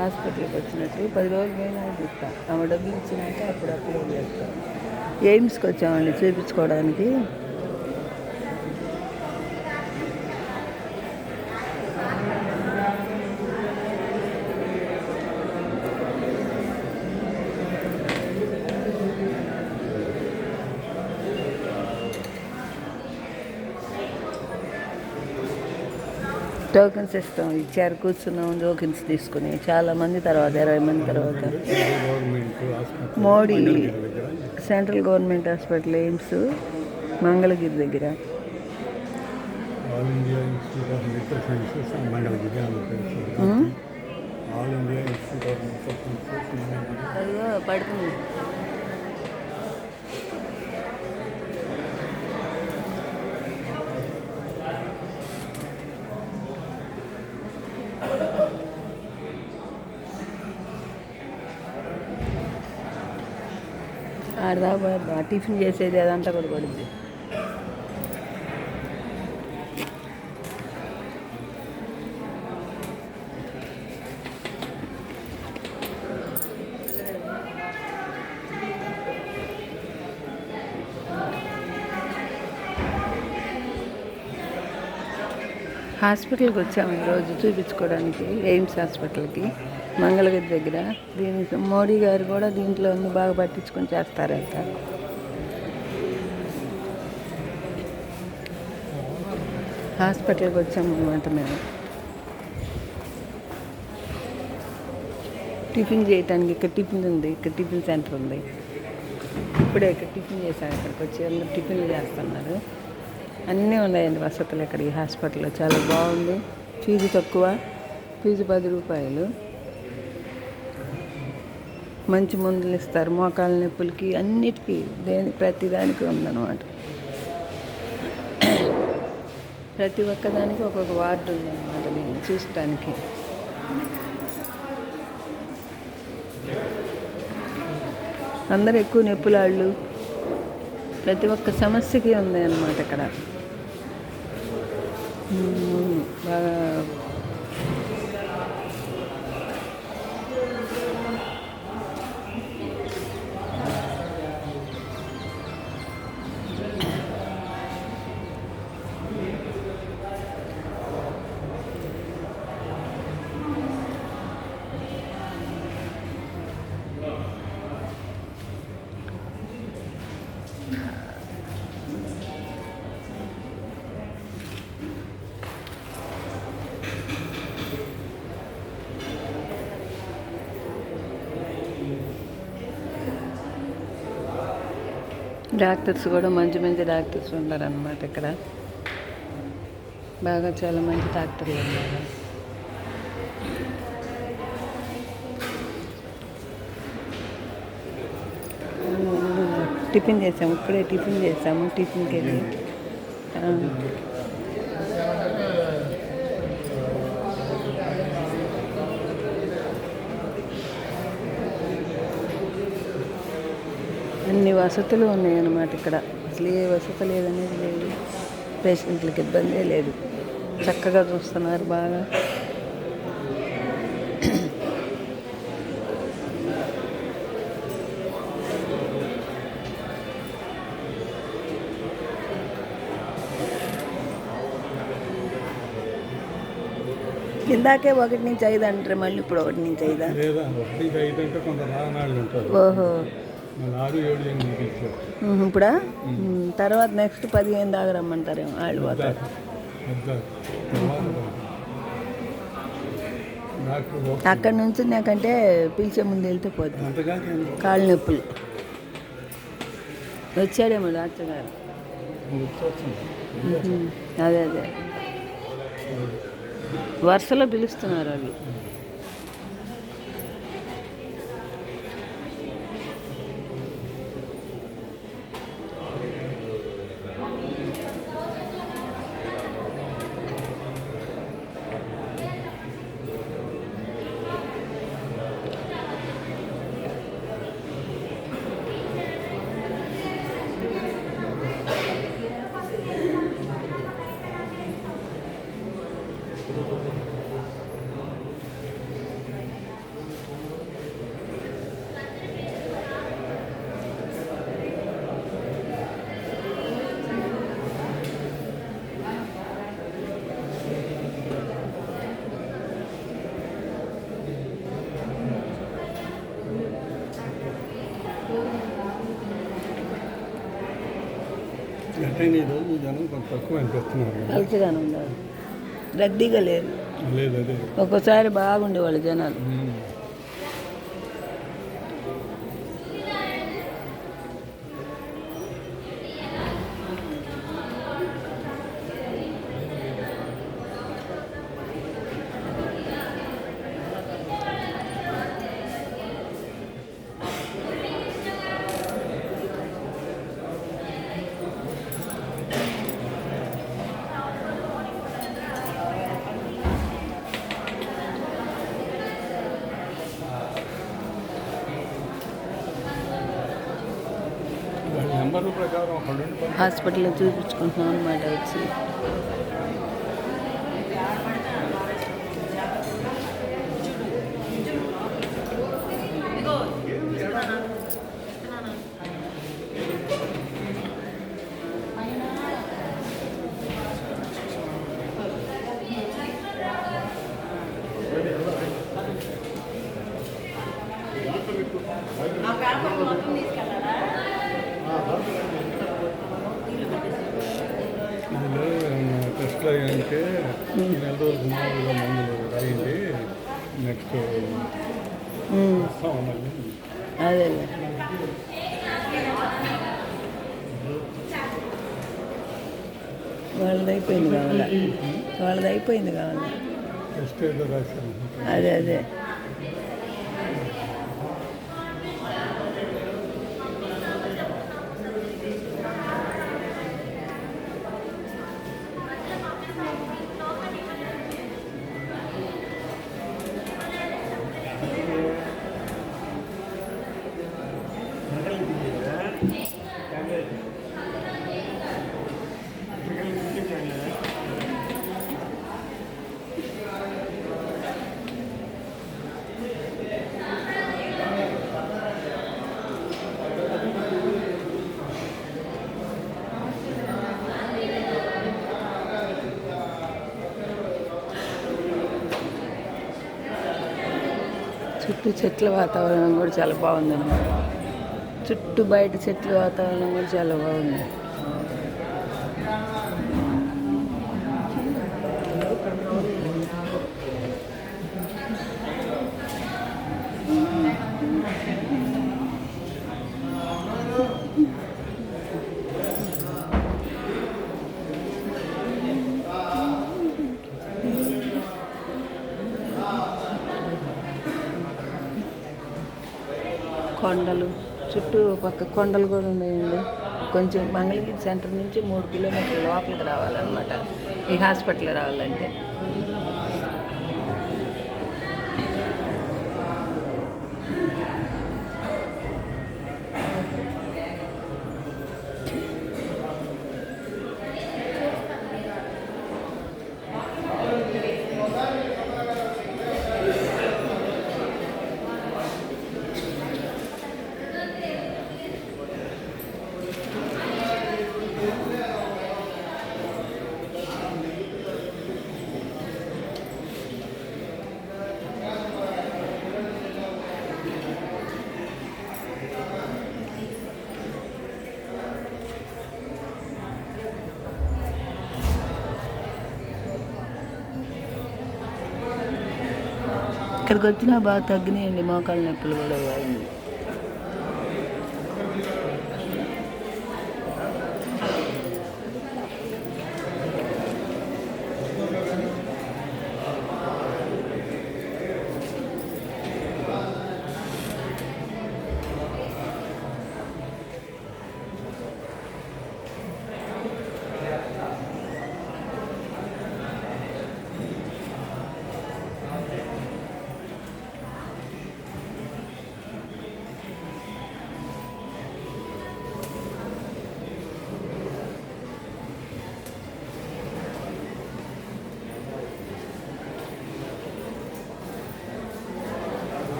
హాస్పిటల్కి వచ్చినట్టు 10 రోజులు పోయినా చెప్తా. ఆమె డబ్బులు ఇచ్చినాక అప్పుడు అప్లోడ్ చేస్తాను. ఎయిమ్స్కి వచ్చామండి చూపించుకోవడానికి. టోకెన్స్ ఇచ్చారు, కూర్చున్నాం టోకెన్స్ తీసుకుని. చాలామంది తర్వాత 20 మంది తర్వాత Modi central government hospital AIIMS Mangalagiri దగ్గర. పడుతుంది. ఆడదా టిఫిన్ చేసేది అదంతా కూడా పడుద్ది. హాస్పిటల్కి వచ్చాము ఈరోజు చూపించుకోవడానికి, ఎయిమ్స్ హాస్పిటల్కి మంగళగిరి దగ్గర. దీనికి మోడీ గారు కూడా దీంట్లో అన్ని బాగా పట్టించుకొని చేస్తారంట. హాస్పిటల్కి వచ్చాము అనమాట మేము టిఫిన్ చేయటానికి. ఇక్కడ టిఫిన్ ఉంది, ఇక్కడ టిఫిన్ సెంటర్ ఉంది. ఇప్పుడే ఇక్కడ టిఫిన్ చేశాను. ఇక్కడికి వచ్చి అందరూ టిఫిన్లు చేస్తున్నారు. అన్నీ ఉన్నాయండి వసతులు ఇక్కడ ఈ హాస్పిటల్లో. చాలా బాగుంది. ఫీజు తక్కువ, ఫీజు 10 రూపాయలు. మంచి మందులు ఇస్తారు మోకాళ్ళ నొప్పులకి, అన్నిటికీ, ప్రతిదానికి ఉందన్నమాట. ప్రతి ఒక్కదానికి ఒక్కొక్క వార్డు ఉందన్నమాట దీన్ని చూడటానికి. అందరూ ఎక్కువ నొప్పులాళ్ళు, ప్రతి ఒక్క సమస్యకి ఉంది అన్నమాట ఇక్కడ. బాగా డాక్టర్స్ కూడా మంచి మంచి డాక్టర్స్ ఉన్నారన్నమాట ఇక్కడ. బాగా చాలా మంచి డాక్టర్లు ఉన్నారు. టిఫిన్ చేసాము, ఇక్కడే టిఫిన్ చేసాము. టిఫిన్కి వెళ్ళి అన్ని వసతులు ఉన్నాయన్నమాట ఇక్కడ. అసలు ఏ వసతి లేదనేది లేదు. పేషెంట్లకి ఇబ్బందే లేదు. చక్కగా చూస్తున్నారు బాగా. ఇందాకే 1 నుంచి 5 అంటారు, మళ్ళీ ఇప్పుడు 1 నుంచి 5. ఓహో, ఇప్పుడా? తర్వాత నెక్స్ట్ 15 దాకా రమ్మంటారేమో వాళ్ళు పోతారు. అక్కడి నుంచి నాకంటే పిలిచే ముందు వెళ్తే పోతుంది. కాళ్ళ నొప్పులు వచ్చాడేమో డాక్టర్ గారు. అదే అదే వరుసలో పిలుస్తున్నారు వాళ్ళు. అయిన ఈరోజు జనం కొంత తక్కువ అనిపిస్తున్నారు. కలిసిగానే ఉన్నారు, రద్దీగా లేదు. లేదు అదే ఒక్కోసారి బాగుండేవాళ్ళు జనాలు. నెంబర్ ప్రకారం హాస్పిటల్లో చూపించుకుంటున్నాం అన్నమాట వచ్చి. టెస్ట్ అయ్యాకే నెల రోజులు మామూలుగా మందులు అయింది. నెక్స్ట్ అదే వాళ్ళది అయిపోయింది కావాలి. టెస్ట్ ఏదో రాశాను. అదే చుట్టూ చెట్ల వాతావరణం కూడా చాలా బాగుంది అన్నమాట. చుట్టూ బయట చెట్ల వాతావరణం కూడా చాలా బాగుంది. కొండలు, చుట్టూ పక్క కొండలు కూడా ఉన్నాయండి. కొంచెం మంగళగిరి సెంటర్ నుంచి 3 కిలోమీటర్ల లోపలికి రావాలన్నమాట ఈ హాస్పిటల్ రావాలంటే. ఇక్కడికి వచ్చినా బాగా తగ్గినాయండి మోకాళ్ళ నొప్పులు కూడా అయింది.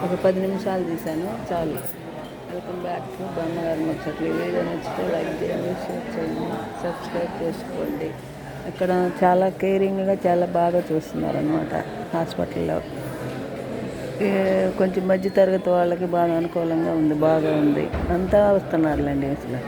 ఒక 10 నిమిషాలు తీసాను చాలు. వెల్కమ్ బ్యాక్ టు బామ్మగారి ముచ్చట్లు. ఈ వీడియో నచ్చితే లైక్ చేయండి, షేర్ చేయండి, సబ్స్క్రైబ్ చేసుకోండి. ఇక్కడ చాలా కేరింగ్గా చాలా బాగా చూస్తున్నారనమాట హాస్పిటల్లో. కొంచెం మధ్య తరగతి వాళ్ళకి బాగా అనుకూలంగా ఉంది, బాగా ఉంది. అంతా వస్తున్నారులేండి అసలు.